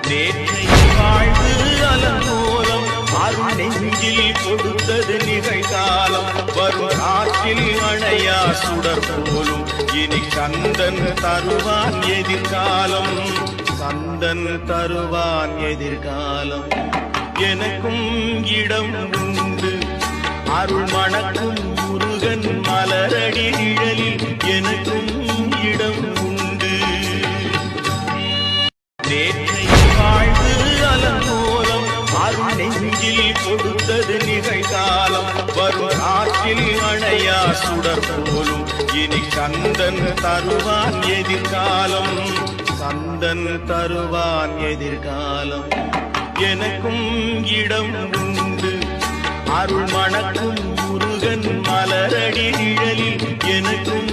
நேற்றை வாழ்வு அலங்கோலம் அருள் நெஞ்சில் கொடுத்தது நிகழ்காலம் வரும் ஆற்றில் அணையா சுடர் போலும் இனி கந்தன் தருவான் எதிர்காலம் கந்தன் தருவான் எதிர்காலம் எனக்கும் இடம் உண்டு அருள் மணக்கும் முருகன் மலரடி நிழலில் எனக்கும் இடம் உண்டு நேற்றை வாழ்வு அலங்கோலம் அருள் நெஞ்சில் கொடுத்தது நிகழ்காலம் வரும் ஆற்றில் அணையா சுடர் போலும் இனி கந்தன் தருவான் எதிர்காலம் கந்தன் தருவான் எதிர்காலம் எனக்கும் இடம் உண்டு அருள் மணக்கும் முருகன் மலரடி நிழலில் எனக்கும்